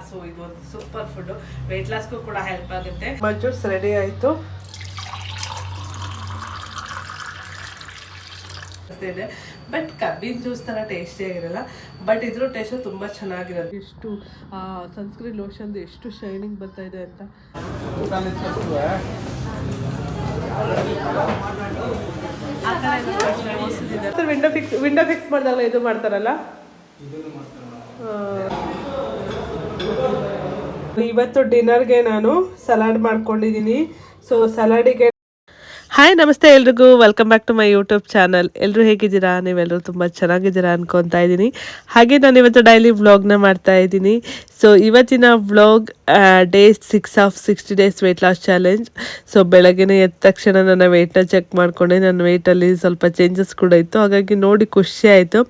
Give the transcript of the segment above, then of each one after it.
So ಇದು ಒಂದು super food, weight ಲಾಸ್ಗೂ ಕೂಡ ಹೆಲ್ಪ್ ಆಗುತ್ತೆ. ಜ್ಯೂಸ್ ರೆಡಿ ಆಯಿತು. ಇದೆ ಬಟ್ ಕಬ್ಬಿನ ಜ್ಯೂಸ್ ಥರ ಟೇಸ್ಟಿ ಆಗಿರಲ್ಲ, ಬಟ್ ಇದ್ರ ಟೇಸ್ಟ್ ತುಂಬ ಚೆನ್ನಾಗಿರುತ್ತೆ. ಎಷ್ಟು ಸನ್ಸ್ಕ್ರೀನ್ ಲೋಷನ್ ಎಷ್ಟು ಶೈನಿಂಗ್ ಬರ್ತಾ ಇದೆ ಅಂತ. ವಿಂಡೋ ಫಿಕ್ಸ್ ಮಾಡಿದಾಗ ಇದು ಮಾಡ್ತಾರಲ್ಲ. ಇವತ್ತು ಡಿನ್ನರ್ಗೆ ನಾನು ಸಲಾಡ್ ಮಾಡ್ಕೊಂಡಿದ್ದೀನಿ. ಸೊ ಸಲಾಡಿಗೆ ಹಾಯ್ ನಮಸ್ತೆ ಎಲ್ರಿಗೂ, welcome back to my YouTube channel. ಎಲ್ಲರೂ ಹೇಗಿದ್ದೀರಾ? ನೀವೆಲ್ಲರೂ ತುಂಬ ಚೆನ್ನಾಗಿದ್ದೀರಾ ಅನ್ಕೊತಾ ಇದ್ದೀನಿ. ಹಾಗೆ ನಾನು ಇವತ್ತು ಡೈಲಿ ವ್ಲಾಗ್ನ ಮಾಡ್ತಾ ಇದ್ದೀನಿ. ಸೊ ಇವತ್ತಿನ vlog day 6 of 60 days weight loss challenge. So ಬೆಳಗ್ಗೆನೇ ಎದ್ದ ತಕ್ಷಣ ನನ್ನ ವೆಯ್ಟ್ನ ಚೆಕ್ ಮಾಡಿಕೊಂಡೆ. ನನ್ನ ವೆಯ್ಟಲ್ಲಿ ಸ್ವಲ್ಪ ಚೇಂಜಸ್ ಕೂಡ ಇತ್ತು, ಹಾಗಾಗಿ ನೋಡಿ ಖುಷಿ ಆಯಿತು.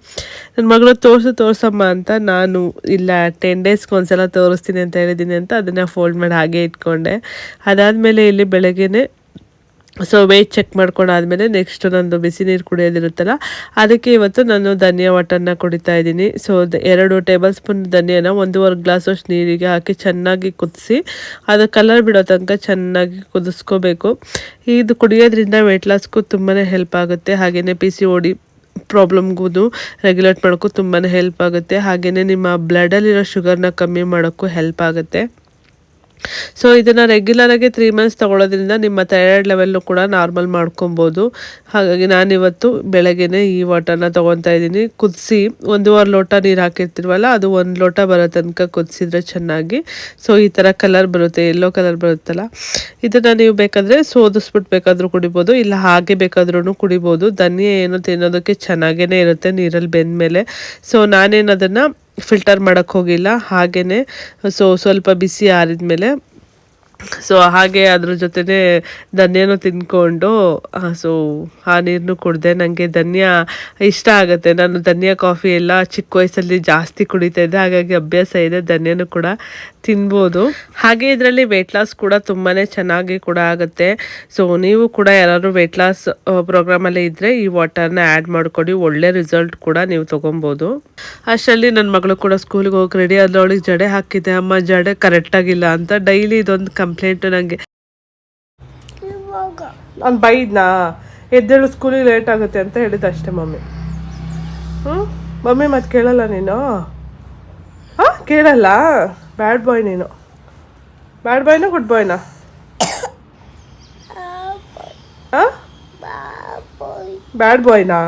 ನನ್ನ ಮಗಳು ತೋರ್ಸಮ್ಮ ಅಂತ ನಾನು ಇಲ್ಲ 10 daysಗೆ ಒಂದ್ಸಲ ತೋರಿಸ್ತೀನಿ ಅಂತ ಹೇಳಿದ್ದೀನಿ ಅಂತ ಅದನ್ನು ಫೋಲ್ಡ್ ಮಾಡಿ ಹಾಗೆ ಇಟ್ಕೊಂಡೆ. ಅದಾದಮೇಲೆ ಇಲ್ಲಿ ಬೆಳಗ್ಗೆನೇ ಸೊ ವೆಯ್ಟ್ ಚೆಕ್ ಮಾಡ್ಕೊಂಡಾದ್ಮೇಲೆ ನೆಕ್ಸ್ಟ್ ನಂದು ಬಿಸಿ ನೀರು ಕುಡಿಯೋದಿರುತ್ತಲ್ಲ, ಅದಕ್ಕೆ ಇವತ್ತು ನಾನು ಧನಿಯಾ ವಾಟರ್ನ ಕುಡಿತಾ ಇದ್ದೀನಿ. ಸೊ 2 ಟೇಬಲ್ ಸ್ಪೂನ್ ಧನಿಯಾನ 1.5 ಗ್ಲಾಸಷ್ಟು ನೀರಿಗೆ ಹಾಕಿ ಚೆನ್ನಾಗಿ ಕುದಿಸಿ ಅದು ಕಲರ್ ಬಿಡೋ ತನಕ ಚೆನ್ನಾಗಿ ಕುದಿಸ್ಕೋಬೇಕು. ಇದು ಕುಡಿಯೋದ್ರಿಂದ ವೆಯ್ಟ್ ಲಾಸ್ಗೂ ತುಂಬಾ ಹೆಲ್ಪ್ ಆಗುತ್ತೆ. ಹಾಗೆಯೇ PCOD ಪ್ರಾಬ್ಲಮ್ಗೂ ರೆಗ್ಯುಲೇಟ್ ಮಾಡೋಕ್ಕೂ ತುಂಬಾ ಹೆಲ್ಪ್ ಆಗುತ್ತೆ. ಹಾಗೆಯೇ ನಿಮ್ಮ ಬ್ಲಡಲ್ಲಿರೋ ಶುಗರ್ನ ಕಮ್ಮಿ ಮಾಡೋಕ್ಕೂ ಹೆಲ್ಪ್ ಆಗುತ್ತೆ. ಸೊ ಇದನ್ನು ರೆಗ್ಯುಲರಾಗಿ 3 months ತೊಗೊಳೋದ್ರಿಂದ ನಿಮ್ಮ ಥೈರಾಯ್ಡ್ ಲೆವೆಲ್ನು ಕೂಡ ನಾರ್ಮಲ್ ಮಾಡ್ಕೊಬೋದು. ಹಾಗಾಗಿ ನಾನಿವತ್ತು ಬೆಳಗ್ಗೆನೇ ಈ ವಾಟರ್ನ ತೊಗೊತಾ ಇದ್ದೀನಿ. ಕುದಿಸಿ 1.5 ಲೋಟ ನೀರು ಹಾಕಿರ್ತೀವಲ್ಲ, ಅದು 1 ಲೋಟ ಬರೋ ತನಕ ಕುದಿಸಿದ್ರೆ ಚೆನ್ನಾಗಿ ಸೊ ಈ ಥರ ಕಲರ್ ಬರುತ್ತೆ, ಯೆಲ್ಲೋ ಕಲರ್ ಬರುತ್ತಲ್ಲ. ಇದನ್ನು ನೀವು ಬೇಕಾದರೆ ಸೋದಿಸ್ಬಿಟ್ಟು ಬೇಕಾದರೂ ಕುಡಿಬೋದು, ಇಲ್ಲ ಹಾಗೆ ಬೇಕಾದ್ರೂ ಕುಡಿಬೋದು. ಧನಿಯಾ ಏನು ತಿನ್ನೋದಕ್ಕೆ ಚೆನ್ನಾಗೇ ಇರುತ್ತೆ ನೀರಲ್ಲಿ ಬೆಂದಮೇಲೆ. ಸೊ ನಾನೇನು ಅದನ್ನು ಫಿಲ್ಟರ್ ಮಾಡೋಕ್ಕೆ ಹೋಗಿಲ್ಲ, ಹಾಗೆಯೇ ಸೊ ಸ್ವಲ್ಪ ಬಿಸಿ ಆರಿದ್ಮೇಲೆ ಸೊ ಹಾಗೆ ಅದ್ರ ಜೊತೆನೇ ಧನಿಯಾನು ತಿಂದ್ಕೊಂಡು ಸೊ ಆ ನೀರನ್ನು ಕುಡಿದೆ. ನನಗೆ ಧನಿಯಾ ಇಷ್ಟ ಆಗುತ್ತೆ. ನಾನು ಧನಿಯಾ ಕಾಫಿ ಎಲ್ಲ ಚಿಕ್ಕ ವಯಸ್ಸಲ್ಲಿ ಜಾಸ್ತಿ ಕುಡಿತಾ ಇದ್ದೆ, ಹಾಗಾಗಿ ಅಭ್ಯಾಸ ಇದೆ. ಧನಿಯಾನು ಕೂಡ ತಿನ್ಬೋದು. ಹಾಗೆ ಇದರಲ್ಲಿ ವೆಯ್ಟ್ ಲಾಸ್ ಕೂಡ ತುಂಬಾ ಚೆನ್ನಾಗಿ ಕೂಡ ಆಗುತ್ತೆ. ಸೊ ನೀವು ಕೂಡ ಯಾರಾದ್ರು ವೆಯ್ಟ್ ಲಾಸ್ ಪ್ರೋಗ್ರಾಮಲ್ಲಿ ಇದ್ದರೆ ಈ ವಾಟರ್ನ ಆ್ಯಡ್ ಮಾಡಿಕೊಡಿ, ಒಳ್ಳೆ ರಿಸಲ್ಟ್ ಕೂಡ ನೀವು ತೊಗೊಬೋದು. ಅಷ್ಟರಲ್ಲಿ ನನ್ನ ಮಗಳು ಕೂಡ ಸ್ಕೂಲಿಗೆ ಹೋಗಿ ರೆಡಿ ಆದಳು. ಅವಳಿಗೆ ಜಡೆ ಹಾಕಿದ್ದೆ, ಅಮ್ಮ ಜಡೆ ಕರೆಕ್ಟಾಗಿಲ್ಲ ಅಂತ ಡೈಲಿ ಇದೊಂದು ಕಂಪ್ಲೇಂಟು ನನಗೆ. ನಾನು ಬೈದ್ನಾ ಎದ್ದೇಳು ಸ್ಕೂಲಿಗೆ ಲೇಟ್ ಆಗುತ್ತೆ ಅಂತ ಹೇಳಿದ್ದು ಅಷ್ಟೇ ಮಮ್ಮಿ. ಮಮ್ಮಿ ಮತ್ತೆ ಕೇಳಲ್ಲ ನೀನು? ಕೇಳಲ್ಲ? ಬ್ಯಾಡ್ ಬಾಯ್ ನೀನು. ಬ್ಯಾಡ್ ಬಾಯ್ನಾ ಗುಡ್ ಬಾಯ್ನಾ? ಬ್ಯಾಡ್ ಬಾಯ್ನಾ?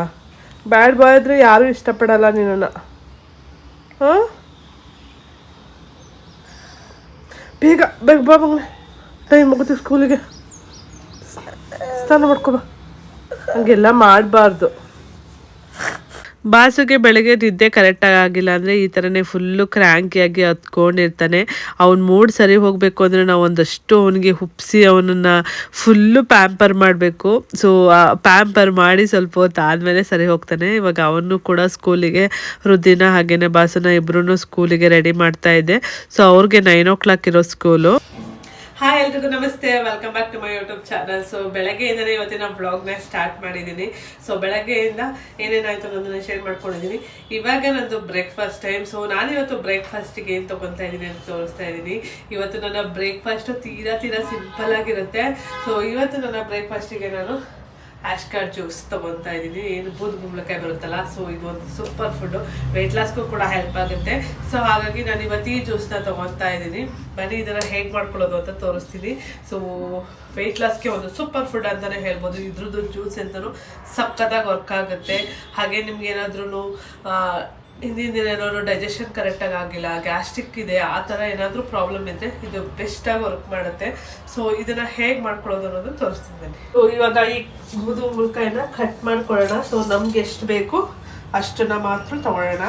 ಬ್ಯಾಡ್ ಬಾಯ್ ಆದರೆ ಯಾರೂ ಇಷ್ಟಪಡಲ್ಲ ನಿನ್ನನ್ನು. ಬೇಗ ಬೇಗ ಬಾ ಮಗನೇ, ಟೈಮ್ ಮುಗುತ್ತೆ ಸ್ಕೂಲಿಗೆ. ಸ್ನಾನ ಮಾಡ್ಕೊಬಾ. ಹಂಗೆಲ್ಲ ಮಾಡಬಾರ್ದು. ಬಾಸುಗೆ ಬೆಳಗ್ಗೆ ನಿದ್ದೆ ಕರೆಕ್ಟಾಗಿ ಆಗಿಲ್ಲ ಅಂದರೆ ಈ ಥರನೇ ಫುಲ್ಲು ಕ್ರ್ಯಾಂಕಿಯಾಗಿ ಹತ್ಕೊಂಡಿರ್ತಾನೆ. ಅವ್ನ ಮೂಡ್ ಸರಿ ಹೋಗಬೇಕು ಅಂದರೆ ನಾವು ಒಂದಷ್ಟು ಅವನಿಗೆ ಹುಪ್ಪಿಸಿ ಅವನನ್ನು ಫುಲ್ಲು ಪ್ಯಾಂಪರ್ ಮಾಡಬೇಕು. ಸೊ ಪ್ಯಾಂಪರ್ ಮಾಡಿ ಸ್ವಲ್ಪ ಹೊತ್ತು ಆದಮೇಲೆ ಸರಿ ಹೋಗ್ತಾನೆ. ಇವಾಗ ಅವನು ಕೂಡ ಸ್ಕೂಲಿಗೆ ರುದ್ದಿನ ಹಾಗೆಯೇ ಬಾಸನ ಇಬ್ಬರೂ ಸ್ಕೂಲಿಗೆ ರೆಡಿ ಮಾಡ್ತಾ ಇದ್ದೆ. ಸೊ ಅವ್ರಿಗೆ 9 o'clock ಇರೋ ಸ್ಕೂಲು. ಹಾಯ್ ಎಲ್ರಿಗೂ ನಮಸ್ತೆ, welcome back to my YouTube channel. So ಬೆಳಗ್ಗೆಯಿಂದನೇ ಇವತ್ತಿನ ವ್ಲಾಗ್ನ ಸ್ಟಾರ್ಟ್ ಮಾಡಿದ್ದೀನಿ. ಸೊ ಬೆಳಗ್ಗೆಯಿಂದ ಏನೇನಾಯಿತು ಅನ್ನೋದನ್ನ ಶೇರ್ ಮಾಡ್ಕೊಂಡಿದ್ದೀನಿ. ಇವಾಗ ನಂದು ಬ್ರೇಕ್ಫಾಸ್ಟ್ ಟೈಮ್. ಸೊ ನಾನಿವತ್ತು ಬ್ರೇಕ್ಫಾಸ್ಟಿಗೆ ಏನು ತೊಗೊತಾ ಇದ್ದೀನಿ ಅಂತ ತೋರಿಸ್ತಾ ಇದ್ದೀನಿ. ಇವತ್ತು ನನ್ನ ಬ್ರೇಕ್ಫಾಸ್ಟು ತೀರಾ ಸಿಂಪಲ್ ಆಗಿರುತ್ತೆ. ಸೊ ಇವತ್ತು ನನ್ನ ಬ್ರೇಕ್ಫಾಸ್ಟಿಗೆ ನಾನು ಆಶ್ಕಾರ್ಡ್ ಜ್ಯೂಸ್ ತೊಗೊತಾ ಇದ್ದೀನಿ. ಏನು ಬೂದ್ ಕುಂಬಳಕಾಯಿ ಬರುತ್ತಲ್ಲ, ಸೊ ಇದು ಒಂದು ಸೂಪರ್ ಫುಡ್ಡು, ವೆಯ್ಟ್ ಲಾಸ್ಗೂ ಕೂಡ ಹೆಲ್ಪ್ ಆಗುತ್ತೆ. ಸೊ ಹಾಗಾಗಿ ನಾನು ಇವತ್ತು ಈ ಜ್ಯೂಸ್ನ ತೊಗೊತಾ ಇದ್ದೀನಿ. ಬನ್ನಿ ಇದನ್ನು ಹೇಗೆ ಮಾಡ್ಕೊಳ್ಳೋದು ಅಂತ ತೋರಿಸ್ತೀನಿ. ಸೊ ವೆಯ್ಟ್ ಲಾಸ್ಗೆ ಒಂದು ಸೂಪರ್ ಫುಡ್ ಅಂತಲೇ ಹೇಳ್ಬೋದು. ಇದ್ರದ್ದು ಜ್ಯೂಸ್ ಅಂತಲೂ ಸಖತ್ತಾಗಿ ವರ್ಕ್ ಆಗುತ್ತೆ. ಹಾಗೆ ನಿಮ್ಗೆ ಏನಾದ್ರೂ ಹಿಂದಿನ ದಿನ ಏನಾದ್ರು ಡೈಜೆಷನ್ ಕರೆಕ್ಟಾಗಿ ಆಗಿಲ್ಲ, ಗ್ಯಾಸ್ಟ್ರಿಕ್ ಇದೆ, ಆ ಥರ ಏನಾದರೂ ಪ್ರಾಬ್ಲಮ್ ಇದ್ದರೆ ಇದು ಬೆಸ್ಟಾಗಿ ವರ್ಕ್ ಮಾಡುತ್ತೆ. ಸೊ ಇದನ್ನು ಹೇಗೆ ಮಾಡ್ಕೊಳ್ಳೋದು ಅನ್ನೋದು ತೋರಿಸ್ತೀನಿ. ಸೊ ಇವಾಗ ಈ ಬೂದು ಕುಂಬಳಕಾಯಿನ ಕಟ್ ಮಾಡ್ಕೊಳ್ಳೋಣ. ಸೊ ನಮ್ಗೆ ಎಷ್ಟು ಬೇಕು ಅಷ್ಟನ್ನ ಮಾತ್ರ ತೊಗೊಳ್ಳೋಣ.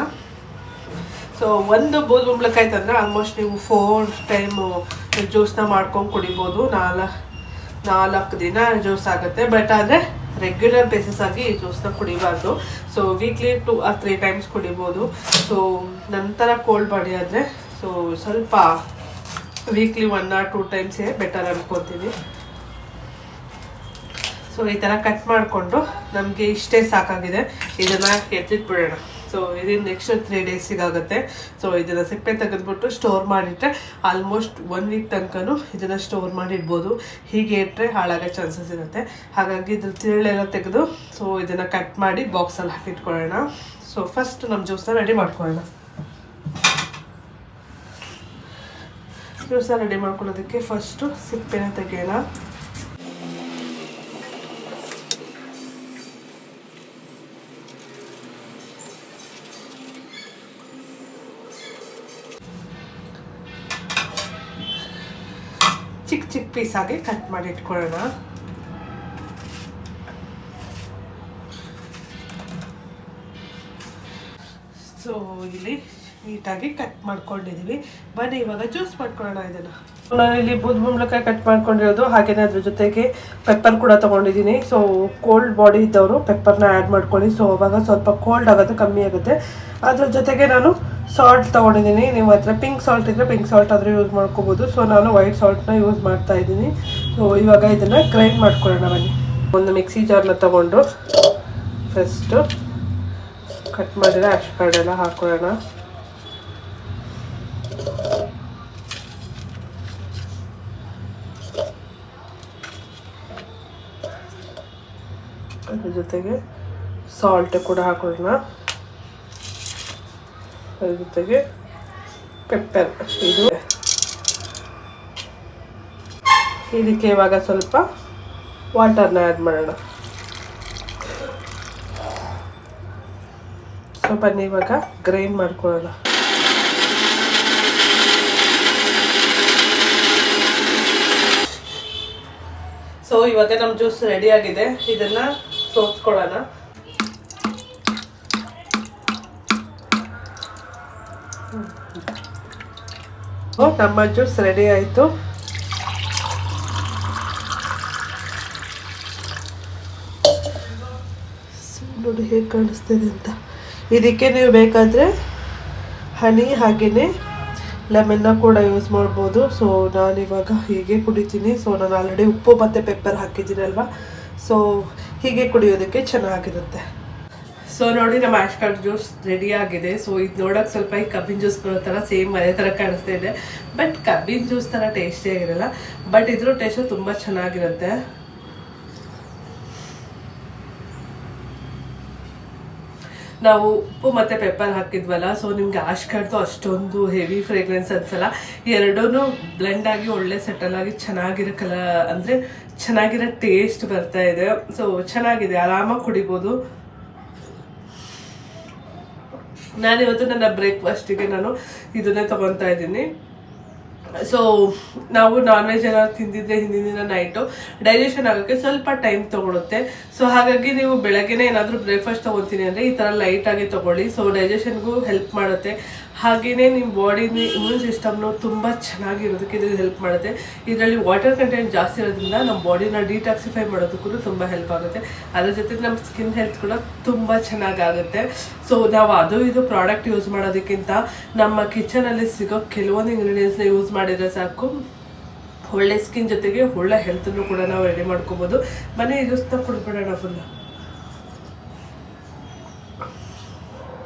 ಸೊ ಒಂದು ಬೂದು ಕುಂಬಳಕಾಯಿ ತಂದರೆ ಆಲ್ಮೋಸ್ಟ್ ನೀವು 4 ಟೈಮು ಜ್ಯೂಸ್ನ ಮಾಡ್ಕೊಂಡು ಕುಡಿಬೋದು. 4 ದಿನ ಜ್ಯೂಸ್ ಆಗುತ್ತೆ. ಬಟ್ ಆದರೆ ರೆಗ್ಯುಲರ್ ಬೇಸಿಸ್ ಆಗಿ ಈ ಜ್ಯೂಸ್ನ ಕುಡಿಬಾರ್ದು. ಸೊ ವೀಕ್ಲಿ 2 or 3 times ಕುಡಿಬೋದು. ಸೊ ನಂತರ ಕೋಲ್ಡ್ ಬಾಡಿ ಆದರೆ ಸೊ ಸ್ವಲ್ಪ ವೀಕ್ಲಿ 1 or 2 times ಬೆಟರ್ ಅನ್ಕೋತೀನಿ. ಸೊ ಈ ಥರ ಕಟ್ ಮಾಡಿಕೊಂಡು ನಮಗೆ ಇಷ್ಟೇ ಸಾಕಾಗಿದೆ. ಇದನ್ನು ಎತ್ತಿಟ್ಬಿಡೋಣ. ಸೊ ಇದನ್ನು ನೆಕ್ಸ್ಟ್ 3 ಡೇಸಿಗಾಗುತ್ತೆ. ಸೊ ಇದನ್ನು ಸಿಪ್ಪೆ ತೆಗೆದ್ಬಿಟ್ಟು ಸ್ಟೋರ್ ಮಾಡಿಟ್ರೆ ಆಲ್ಮೋಸ್ಟ್ 1 ವೀಕ್ ತನಕನೂ ಇದನ್ನು ಸ್ಟೋರ್ ಮಾಡಿಡ್ಬೋದು. ಹೀಗೆ ಇಟ್ಟರೆ ಹಾಳಾಗೋ ಚಾನ್ಸಸ್ ಇರುತ್ತೆ. ಹಾಗಾಗಿ ಇದ್ರ ತಿರುಳೆಲ್ಲ ತೆಗೆದು ಸೊ ಇದನ್ನು ಕಟ್ ಮಾಡಿ ಬಾಕ್ಸಲ್ಲಿ ಹಾಕಿಟ್ಕೊಳ್ಳೋಣ. ಸೊ ಫಸ್ಟ್ ನಮ್ಮ ಜ್ಯೂಸನ್ನ ರೆಡಿ ಮಾಡ್ಕೊಳ್ಳೋಣ. ಜ್ಯೂಸನ್ನ ರೆಡಿ ಮಾಡ್ಕೊಳ್ಳೋದಕ್ಕೆ ಫಸ್ಟು ಸಿಪ್ಪೆನ ತೆಗೆಯೋಣ. ಚಿಕ್ಕ ಚಿಕ್ಕ ಪೀಸಾಗಿ ಕಟ್ ಮಾಡಿ ಇಟ್ಕೊಳ್ಳೋಣ. ಸೊ ಇಲ್ಲಿ ನೀಟಾಗಿ ಕಟ್ ಮಾಡ್ಕೊಂಡಿದ್ದೀವಿ. ಬನ್ನಿ ಇವಾಗ ಜ್ಯೂಸ್ ಮಾಡ್ಕೊಳ್ಳೋಣ. ಇದನ್ನು ನಾನು ಇಲ್ಲಿ ಬೂದ್ಗುಂಬಳಕಾಯಿ ಕಟ್ ಮಾಡ್ಕೊಂಡಿರೋದು, ಹಾಗೆಯೇ ಅದ್ರ ಜೊತೆಗೆ ಪೆಪ್ಪರ್ ಕೂಡ ತೊಗೊಂಡಿದ್ದೀನಿ. ಸೊ ಕೋಲ್ಡ್ ಬಾಡಿ ಇದ್ದವರು ಪೆಪ್ಪರ್ನ ಆ್ಯಡ್ ಮಾಡ್ಕೊಳ್ಳಿ. ಸೊ ಅವಾಗ ಸ್ವಲ್ಪ ಕೋಲ್ಡ್ ಆಗುತ್ತೆ, ಕಮ್ಮಿ ಆಗುತ್ತೆ. ಅದ್ರ ಜೊತೆಗೆ ನಾನು ಸಾಲ್ಟ್ ತೊಗೊಂಡಿದ್ದೀನಿ. ನಿಮ್ಮ ಹತ್ರ ಪಿಂಕ್ ಸಾಲ್ಟ್ ಇದ್ದರೆ ಪಿಂಕ್ ಸಾಲ್ಟ್ ಆದರೂ ಯೂಸ್ ಮಾಡ್ಕೋಬೋದು. ಸೊ ನಾನು ವೈಟ್ ಸಾಲ್ಟ್ನ ಯೂಸ್ ಮಾಡ್ತಾ ಇದ್ದೀನಿ. ಸೊ ಇವಾಗ ಇದನ್ನು ಗ್ರೈಂಡ್ ಮಾಡ್ಕೊಳ್ಳೋಣ. ಬನ್ನಿ ಒಂದು ಮಿಕ್ಸಿ ಜಾರ್ನ ತೊಗೊಂಡು ಫಸ್ಟು ಕಟ್ ಮಾಡಿರೋ ಆ್ಯಶ್ ಕಾರ್ಡೆಲ್ಲ ಹಾಕೊಳ್ಳೋಣ. ಅದ್ರ ಜೊತೆಗೆ ಸಾಲ್ಟ್ ಕೂಡ ಹಾಕೊಳ್ಳೋಣ. ಅದ್ರ ಜೊತೆಗೆ ಪೆಪ್ಪರ್. ಇದಕ್ಕೆ ಇವಾಗ ಸ್ವಲ್ಪ ವಾಟರ್ನ ಆ್ಯಡ್ ಮಾಡೋಣ. ಸೊ ಬನ್ನಿ ಇವಾಗ ಗ್ರೈಂಡ್ ಮಾಡ್ಕೊಳ್ಳೋಣ. ಸೊ ಇವಾಗ ನಮ್ಮ ಜ್ಯೂಸ್ ರೆಡಿ ಆಗಿದೆ. ಇದನ್ನ ಸೋಸ್ಕೊಳ್ಳೋಣ. ನಮ್ಮ ಜ್ಯೂಸ್ ರೆಡಿ ಆಯಿತು. ನೋಡಿ ಹೇಗೆ ಕಾಣಿಸ್ತಿದೆ ಅಂತ. ಇದಕ್ಕೆ ನೀವು ಬೇಕಾದರೆ ಹನಿ ಹಾಗೆಯೇ ಲೆಮನ್ನ ಕೂಡ ಯೂಸ್ ಮಾಡ್ಬೋದು. ಸೊ ನಾನಿವಾಗ ಹೀಗೆ ಕುಡಿತೀನಿ. ಸೊ ನಾನು ಆಲ್ರೆಡಿ ಉಪ್ಪು ಮತ್ತು ಪೆಪ್ಪರ್ ಹಾಕಿದ್ದೀನಲ್ವ, ಸೊ ಹೀಗೆ ಕುಡಿಯೋದಕ್ಕೆ ಚೆನ್ನಾಗಿರುತ್ತೆ. ಸೊ ನೋಡಿ ನಮ್ಮ ಆ್ಯಶ್ ಕಾರ್ಡ್ ಜ್ಯೂಸ್ ರೆಡಿ ಆಗಿದೆ. ಸೊ ಇದು ನೋಡೋಕೆ ಸ್ವಲ್ಪ ಈ ಕಬ್ಬಿನ ಜ್ಯೂಸ್ ಬರೋ ಥರ ಸೇಮ್ ಅದೇ ಥರ ಕಾಣಿಸ್ತಾ ಇದೆ. ಬಟ್ ಕಬ್ಬಿನ ಜ್ಯೂಸ್ ಥರ ಟೇಸ್ಟೇ ಆಗಿರಲ್ಲ. ಬಟ್ ಇದ್ರ ಟೇಸ್ಟು ತುಂಬ ಚೆನ್ನಾಗಿರುತ್ತೆ. ನಾವು ಉಪ್ಪು ಮತ್ತು ಪೆಪ್ಪರ್ ಹಾಕಿದ್ವಲ್ಲ, ಸೊ ನಿಮ್ಗೆ ಆ್ಯಶ್ ಕಾರ್ಡ್ದು ಅಷ್ಟೊಂದು ಹೆವಿ ಫ್ರೇಗ್ರೆನ್ಸ್ ಅನ್ಸಲ್ಲ. ಎರಡೂ ಬ್ಲೆಂಡ್ ಆಗಿ ಒಳ್ಳೆ ಸೆಟಲ್ ಆಗಿ ಚೆನ್ನಾಗಿರೋ ಅಂದರೆ ಚೆನ್ನಾಗಿರೋ ಟೇಸ್ಟ್ ಬರ್ತಾ ಇದೆ. ಸೊ ಚೆನ್ನಾಗಿದೆ, ಆರಾಮಾಗಿ ಕುಡಿಬೋದು. ನಾನಿವತ್ತು ನನ್ನ ಬ್ರೇಕ್ಫಾಸ್ಟಿಗೆ ನಾನು ಇದನ್ನೇ ತೊಗೊತಾ ಇದ್ದೀನಿ. ಸೊ ನಾವು ನಾನ್ ವೆಜ್ ಎಲ್ಲ ತಿಂದಿದ್ರೆ ಹಿಂದಿನ ದಿನ ನೈಟು ಡೈಜೆಷನ್ ಆಗೋಕ್ಕೆ ಸ್ವಲ್ಪ ಟೈಮ್ ತೊಗೊಳುತ್ತೆ. ಸೊ ಹಾಗಾಗಿ ನೀವು ಬೆಳಗ್ಗೆನೇ ಏನಾದರೂ ಬ್ರೇಕ್ಫಾಸ್ಟ್ ತೊಗೊತೀನಿ ಅಂದರೆ ಈ ಥರ ಲೈಟಾಗಿ ತೊಗೊಳ್ಳಿ. ಸೊ ಡೈಜೆಷನ್ಗೂ ಹೆಲ್ಪ್ ಮಾಡುತ್ತೆ. ಹಾಗೆಯೇ ನಿಮ್ಮ ಬಾಡಿನ ಇಮ್ಯೂನ್ ಸಿಸ್ಟಮ್ನು ತುಂಬ ಚೆನ್ನಾಗಿರೋದಕ್ಕೆ ಇದು ಹೆಲ್ಪ್ ಮಾಡುತ್ತೆ. ಇದರಲ್ಲಿ ವಾಟರ್ ಕಂಟೆಂಟ್ ಜಾಸ್ತಿ ಇರೋದ್ರಿಂದ ನಮ್ಮ ಬಾಡಿನ ಡಿಟಾಕ್ಸಿಫೈ ಮಾಡೋದಕ್ಕೂ ತುಂಬ ಹೆಲ್ಪ್ ಆಗುತ್ತೆ. ಅದ್ರ ಜೊತೆಗೆ ನಮ್ಮ ಸ್ಕಿನ್ ಹೆಲ್ತ್ ಕೂಡ ತುಂಬ ಚೆನ್ನಾಗಾಗುತ್ತೆ. ಸೊ ನಾವು ಅದು ಇದು ಪ್ರಾಡಕ್ಟ್ ಯೂಸ್ ಮಾಡೋದಕ್ಕಿಂತ ನಮ್ಮ ಕಿಚನಲ್ಲಿ ಸಿಗೋ ಕೆಲವೊಂದು ಇಂಗ್ರೀಡಿಯೆಂಟ್ಸ್ನ ಯೂಸ್ ಮಾಡಿದರೆ ಸಾಕು, ಒಳ್ಳೆ ಸ್ಕಿನ್ ಜೊತೆಗೆ ಒಳ್ಳೆ ಹೆಲ್ತನ್ನು ಕೂಡ ನಾವು ರೆಡಿ ಮಾಡ್ಕೋಬೋದು. ಮನೆ ಜ್ಯೂಸ್ನ ಕುಡ್ಬಿಡೋಣ ಫುಲ್.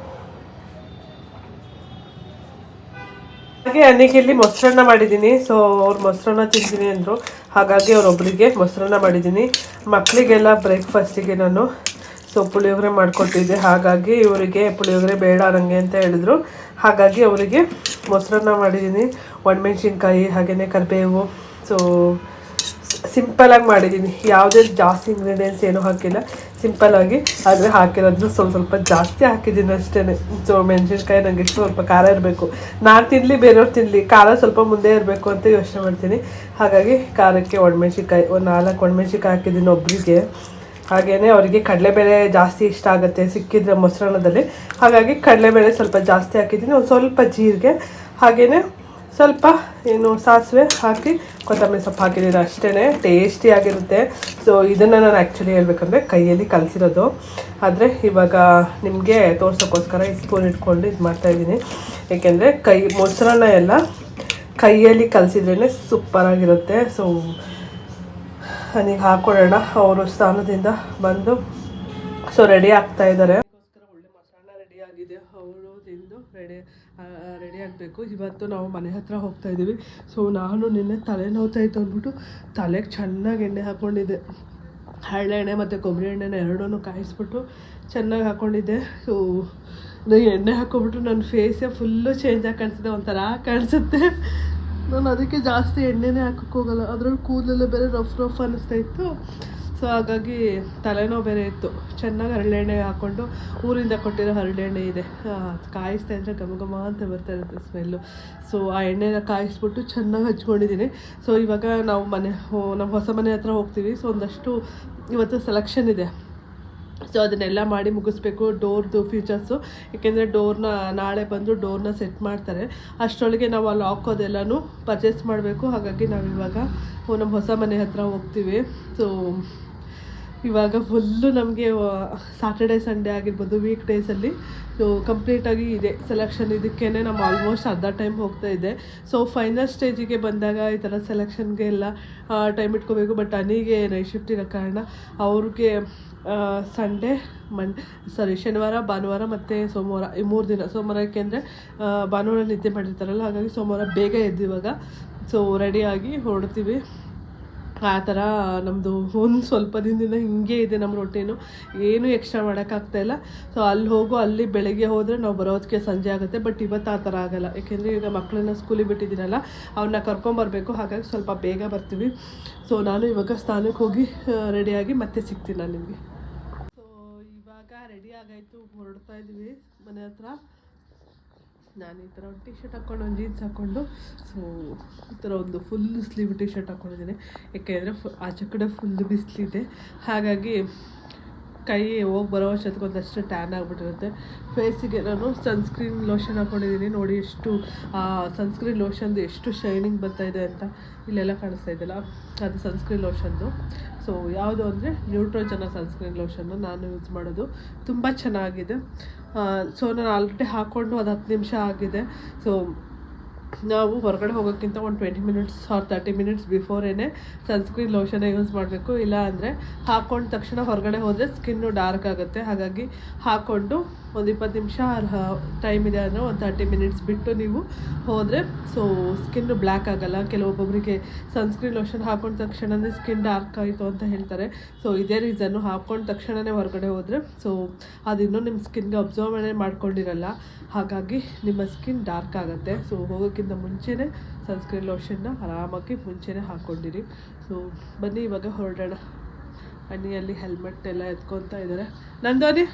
ಹಾಗೆ ಅನ್ನಿಗೆಲ್ಲಿ ಮೊಸರನ್ನ ಮಾಡಿದ್ದೀನಿ. ಸೊ ಅವ್ರು ಮೊಸರನ್ನ ತಿಂತೀನಿ ಅಂದರು, ಹಾಗಾಗಿ ಅವರೊಬ್ಬರಿಗೆ ಮೊಸರನ್ನ ಮಾಡಿದ್ದೀನಿ. ಮಕ್ಕಳಿಗೆಲ್ಲ ಬ್ರೇಕ್ಫಾಸ್ಟಿಗೆ ನಾನು ಪುಳಿಯೋಗರೆ ಮಾಡಿಕೊಟ್ಟಿದ್ದೆ. ಹಾಗಾಗಿ ಇವರಿಗೆ ಪುಳಿಯೋಗರೆ ಬೇಡ ನನಗೆ ಅಂತ ಹೇಳಿದ್ರು. ಹಾಗಾಗಿ ಅವರಿಗೆ ಮೊಸರನ್ನ ಮಾಡಿದ್ದೀನಿ. ಒಣಮೆಣ್ಸಿನ್ಕಾಯಿ ಹಾಗೆಯೇ ಕರಿಬೇವು. ಸೊ ಸಿಂಪಲಾಗಿ ಮಾಡಿದ್ದೀನಿ, ಯಾವುದೇ ಜಾಸ್ತಿ ಇಂಗ್ರೀಡಿಯೆಂಟ್ಸ್ ಏನೂ ಹಾಕಿಲ್ಲ, ಸಿಂಪಲ್ಲಾಗಿ. ಆದರೆ ಹಾಕಿರೋದನ್ನು ಸ್ವಲ್ಪ ಜಾಸ್ತಿ ಹಾಕಿದ್ದೀನಿ ಅಷ್ಟೇ. ಸೊ ಮೆಣಸಿನ್ಕಾಯಿ ನನಗೆ ಸ್ವಲ್ಪ ಖಾರ ಇರಬೇಕು, ನಾನು ತಿನ್ನಲಿ ಬೇರೆಯವ್ರು ತಿನ್ನಲಿ, ಖಾರ ಸ್ವಲ್ಪ ಮುಂದೆ ಇರಬೇಕು ಅಂತ ಯೋಚನೆ ಮಾಡ್ತೀನಿ. ಹಾಗಾಗಿ ಖಾರಕ್ಕೆ ಒಣಮೆಣ್ಸಿನ್ಕಾಯಿ ಒಂದು 4 ಒಣಮೆಣ್ಸಿನ್ಕಾಯಿ ಹಾಕಿದ್ದೀನಿ ಒಬ್ಬರಿಗೆ. ಹಾಗೆಯೇ ಅವರಿಗೆ ಕಡಲೆಬೇಳೆ ಜಾಸ್ತಿ ಇಷ್ಟ ಆಗುತ್ತೆ ಸಿಕ್ಕಿದ್ರೆ ಮೊಸರನ್ನದಲ್ಲಿ. ಹಾಗಾಗಿ ಕಡಲೆಬೇಳೆ ಸ್ವಲ್ಪ ಜಾಸ್ತಿ ಹಾಕಿದ್ದೀನಿ. ಒಂದು ಸ್ವಲ್ಪ ಜೀರಿಗೆ ಹಾಗೆಯೇ ಸ್ವಲ್ಪ ಸಾಸಿವೆ ಹಾಕಿ ಕೊತ್ತಂಬರಿ ಸೊಪ್ಪು ಹಾಕಿದ್ದೀನಿ ಅಷ್ಟೇ. ಟೇಸ್ಟಿಯಾಗಿರುತ್ತೆ. ಸೊ ಇದನ್ನು ನಾನು ಆ್ಯಕ್ಚುಲಿ ಹೇಳ್ಬೇಕಂದ್ರೆ ಕೈಯಲ್ಲಿ ಕಲಸಿರೋದು, ಆದರೆ ಇವಾಗ ನಿಮಗೆ ತೋರ್ಸೋಕ್ಕೋಸ್ಕರ ಈ ಸ್ಪೂನ್ ಇಟ್ಕೊಂಡು ಇದು ಮಾಡ್ತಾಯಿದ್ದೀನಿ. ಏಕೆಂದರೆ ಮೊಸರನ್ನ ಎಲ್ಲ ಕೈಯಲ್ಲಿ ಕಲಸಿದ್ರೇ ಸೂಪರಾಗಿರುತ್ತೆ. ಸೊ ನನಗೆ ಹಾಕ್ಕೊಡೋಣ. ಅವರು ಸ್ನಾನದಿಂದ ಬಂದು ಸೊ ರೆಡಿ ಆಗ್ತಾ ಇದ್ದಾರೆ. ಒಳ್ಳೆ ಮಸಾಲ ರೆಡಿ ಆಗಿದೆ, ಅವರು ತಿಂದು ರೆಡಿ ಆಗಬೇಕು. ಇವತ್ತು ನಾವು ಮನೆ ಹತ್ರ ಹೋಗ್ತಾ ಇದ್ದೀವಿ. ಸೊ ನಾನು ನಿನ್ನೆ ತಲೆನೋವ್ತಾ ಇತ್ತು ಅಂದ್ಬಿಟ್ಟು ತಲೆಗೆ ಚೆನ್ನಾಗಿ ಎಣ್ಣೆ ಹಾಕ್ಕೊಂಡಿದ್ದೆ. ಹರಳೆಣ್ಣೆ ಮತ್ತು ಕೊಬ್ಬರಿ ಎಣ್ಣೆನ ಎರಡೂ ಕಾಯಿಸ್ಬಿಟ್ಟು ಚೆನ್ನಾಗಿ ಹಾಕ್ಕೊಂಡಿದ್ದೆ. ಸೊ ಎಣ್ಣೆ ಹಾಕ್ಕೊಬಿಟ್ರು ನನ್ನ ಫೇಸೇ ಫುಲ್ಲು ಚೇಂಜಾಗಿ ಕಾಣಿಸುತ್ತೆ, ಒಂಥರ ಕಾಣಿಸುತ್ತೆ. ನಾನು ಅದಕ್ಕೆ ಜಾಸ್ತಿ ಎಣ್ಣೆನೇ ಹಾಕೋಕ್ಕೋಗಲ್ಲ. ಅದ್ರಲ್ಲಿ ಕೂದಲೆಲ್ಲ ಬೇರೆ ರಫ್ ಅನ್ನಿಸ್ತಾ ಇತ್ತು. ಸೊ ಹಾಗಾಗಿ ತಲೆನೋವು ಬೇರೆ ಇತ್ತು. ಚೆನ್ನಾಗಿ ಹರಳೆಣ್ಣೆ ಹಾಕ್ಕೊಂಡು ಊರಿಂದ ಕೊಟ್ಟಿರೋ ಹರಳೆಣ್ಣೆ ಇದೆ, ಕಾಯಿಸ್ತಾ ಇದ್ದರೆ ಘಮ ಅಂತ ಬರ್ತಾ ಇರುತ್ತೆ ಸ್ಮೆಲ್ಲು. ಸೊ ಆ ಎಣ್ಣೆನ ಕಾಯಿಸ್ಬಿಟ್ಟು ಚೆನ್ನಾಗಿ ಹಚ್ಕೊಂಡಿದ್ದೀನಿ. ಸೊ ಇವಾಗ ನಾವು ನಮ್ಮ ಹೊಸ ಮನೆ ಹತ್ರ ಹೋಗ್ತೀವಿ. ಸೊ ಒಂದಷ್ಟು ಇವತ್ತು ಸೆಲೆಕ್ಷನ್ ಇದೆ. ಸೊ ಅದನ್ನೆಲ್ಲ ಮಾಡಿ ಮುಗಿಸ್ಬೇಕು. ಡೋರ್ದು ಫೀಚರ್ಸು, ಏಕೆಂದರೆ ನಾಳೆ ಬಂದು ಡೋರ್ನ ಸೆಟ್ ಮಾಡ್ತಾರೆ. ಅಷ್ಟರೊಳಗೆ ನಾವು ಅಲ್ಲಿ ಹಾಕೋದೆಲ್ಲನೂ ಪರ್ಚೇಸ್ ಮಾಡಬೇಕು. ಹಾಗಾಗಿ ನಾವು ಇವಾಗ ನಮ್ಮ ಹೊಸ ಮನೆ ಹತ್ರ ಹೋಗ್ತೀವಿ. ಸೊ ಇವಾಗ ಫುಲ್ಲು ನಮಗೆ ಸ್ಯಾಟರ್ಡೇ ಸಂಡೇ ಆಗಿರ್ಬೋದು, ವೀಕ್ ಡೇಸಲ್ಲಿ ಸೊ ಕಂಪ್ಲೀಟಾಗಿ ಇದೆ ಸೆಲೆಕ್ಷನ್. ಇದಕ್ಕೇ ನಮ್ಮ ಆಲ್ಮೋಸ್ಟ್ ಅರ್ಧ ಟೈಮ್ ಹೋಗ್ತಾ ಇದೆ. ಸೊ ಫೈನಲ್ ಸ್ಟೇಜಿಗೆ ಬಂದಾಗ ಈ ಥರ ಸೆಲೆಕ್ಷನ್ಗೆ ಎಲ್ಲ ಟೈಮ್ ಇಟ್ಕೋಬೇಕು. ಬಟ್ ಅನಿಗೆ ನೈಟ್ ಶಿಫ್ಟ್ ಇರೋ ಕಾರಣ ಅವ್ರಿಗೆ ಶನಿವಾರ, ಭಾನುವಾರ ಮತ್ತು ಸೋಮವಾರ ಈ 3 ದಿನ. ಸೋಮವಾರ ಏಕೆಂದರೆ ಭಾನುವಾರ ನಿದ್ದೆ ಮಾಡಿರ್ತಾರಲ್ಲ, ಹಾಗಾಗಿ ಸೋಮವಾರ ಬೇಗ ಎದ್ದು ಇವಾಗ ಸೊ ರೆಡಿಯಾಗಿ ಹೊರಡ್ತೀವಿ. ಆ ಥರ ನಮ್ಮದು ಒಂದು ಸ್ವಲ್ಪ ದಿನದಿಂದ ಹಿಂಗೆ ಇದೆ ನಮ್ಮ ರೊಟೀನು. ಏನೂ ಎಕ್ಸ್ಟ್ರಾ ಮಾಡೋಕ್ಕಾಗ್ತಾಯಿಲ್ಲ. ಸೊ ಅಲ್ಲಿ ಬೆಳಗ್ಗೆ ಹೋದರೆ ನಾವು ಬರೋದಕ್ಕೆ ಸಂಜೆ ಆಗುತ್ತೆ. ಬಟ್ ಇವತ್ತು ಆ ಥರ ಆಗೋಲ್ಲ, ಏಕೆಂದರೆ ಈಗ ಮಕ್ಕಳನ್ನ ಸ್ಕೂಲಿಗೆ ಬಿಟ್ಟಿದ್ದೀನಲ್ಲ, ಅವನ್ನ ಕರ್ಕೊಂಬರ್ಬೇಕು. ಹಾಗಾಗಿ ಸ್ವಲ್ಪ ಬೇಗ ಬರ್ತೀವಿ. ಸೊ ನಾನು ಇವಾಗ ಸ್ನಾನಕ್ಕೆ ಹೋಗಿ ರೆಡಿಯಾಗಿ ಮತ್ತೆ ಸಿಗ್ತೀನಿ ನಾನು ನಿಮಗೆ. ಸೊ ಇವಾಗ ರೆಡಿ ಆಗಾಯಿತು, ಹೊರಡ್ತಾ ಇದ್ದೀವಿ ಮನೆ ಹತ್ರ. ನಾನು ಈ ಥರ ಒಂದು ಟಿ ಶರ್ಟ್ ಹಾಕ್ಕೊಂಡು ಒಂದು ಜೀನ್ಸ್ ಹಾಕ್ಕೊಂಡು ಸೊ ಈ ಥರ ಒಂದು ಫುಲ್ ಸ್ಲೀವ್ ಟಿ ಶರ್ಟ್ ಹಾಕ್ಕೊಂಡಿದ್ದೀನಿ. ಏಕೆಂದರೆ ಆಚೆ ಕಡೆ ಫುಲ್ ಬಿಸಿಲಿದೆ, ಹಾಗಾಗಿ ಕೈ ಹೋಗಿ ಬರೋ ವರ್ಷಕ್ಕೆ ಒಂದಷ್ಟು ಟ್ಯಾನ್ ಆಗಿಬಿಟ್ಟಿರುತ್ತೆ. ಫೇಸಿಗೆ ನಾನು ಸನ್ಸ್ಕ್ರೀನ್ ಲೋಷನ್ ಹಾಕ್ಕೊಂಡಿದ್ದೀನಿ. ನೋಡಿ ಎಷ್ಟು ಸನ್ಸ್ಕ್ರೀನ್ ಲೋಷನ್ದು ಎಷ್ಟು ಶೈನಿಂಗ್ ಬರ್ತಾಯಿದೆ ಅಂತ. ಇಲ್ಲೆಲ್ಲ ಕಾಣಿಸ್ತಾ ಇದೆಯಲ್ಲ, ಅದು ಸನ್ಸ್ಕ್ರೀನ್ ಲೋಷನ್ದು. ಸೊ ಯಾವುದು ಅಂದರೆ ನ್ಯೂಟ್ರೋಜನ ಸನ್ಸ್ಕ್ರೀನ್ ಲೋಷನ್ನು ನಾನು ಯೂಸ್ ಮಾಡೋದು. ತುಂಬ ಚೆನ್ನಾಗಿದೆ. ಸೊ ನಾನು ಆಲ್ರೆಡಿ ಹಾಕ್ಕೊಂಡು ಅದು 10 ನಿಮಿಷ ಆಗಿದೆ. ಸೊ ನಾವು ಹೊರಗಡೆ ಹೋಗೋಕ್ಕಿಂತ ಒಂದು 20 ಮಿನಿಟ್ಸ್ ಆರ್ 30 ಮಿನಿಟ್ಸ್ ಬಿಫೋರೇನೆ ಸನ್ಸ್ಕ್ರೀನ್ ಲೋಷನ್ನೇ ಯೂಸ್ ಮಾಡಬೇಕು. ಇಲ್ಲ ಅಂದರೆ ಹಾಕ್ಕೊಂಡ ತಕ್ಷಣ ಹೊರಗಡೆ ಹೋದರೆ ಸ್ಕಿನ್ನು ಡಾರ್ಕ್ ಆಗುತ್ತೆ. ಹಾಗಾಗಿ ಹಾಕ್ಕೊಂಡು ಒಂದು 20 ನಿಮಿಷ ಟೈಮ್ ಇದೆ ಅಂದರೆ ಒಂದು 30 ಮಿನಿಟ್ಸ್ ಬಿಟ್ಟು ನೀವು ಹೋದರೆ ಸೊ ಸ್ಕಿನ್ನು ಬ್ಲ್ಯಾಕ್ ಆಗೋಲ್ಲ. ಕೆಲವೊಬ್ಬೊಬ್ಬರಿಗೆ ಸನ್ಸ್ಕ್ರೀನ್ ಲೋಷನ್ ಹಾಕ್ಕೊಂಡ ತಕ್ಷಣವೇ ಸ್ಕಿನ್ ಡಾರ್ಕ್ ಆಯಿತು ಅಂತ ಹೇಳ್ತಾರೆ. ಸೊ ಇದೇ ರೀಸನ್ನು, ಹಾಕ್ಕೊಂಡ ತಕ್ಷಣವೇ ಹೊರಗಡೆ ಹೋದರೆ ಸೊ ಅದಿನ್ನೂ ನಿಮ್ಮ ಸ್ಕಿನ್ಗೆ ಅಬ್ಸರ್ವ್ ಮಾಡ್ಕೊಂಡಿರಲ್ಲ, ಹಾಗಾಗಿ ನಿಮ್ಮ ಸ್ಕಿನ್ ಡಾರ್ಕ್ ಆಗುತ್ತೆ. ಸೊ ಹೋಗೋಕ್ಕಿಂತ ಮುಂಚೆನೇ ಸನ್ಸ್ಕ್ರೀನ್ ಲೋಷನ್ನ ಆರಾಮಾಗಿ ಮುಂಚೆನೇ ಹಾಕ್ಕೊಂಡಿರಿ. ಸೊ ಬನ್ನಿ ಇವಾಗ ಹೊರಡೋಣ. ಅಲ್ಲಿ ಹೆಲ್ಮೆಟ್ ಎಲ್ಲ ಎತ್ಕೊತಾ ಇದ್ದಾರೆ. ನಂದೋನಿ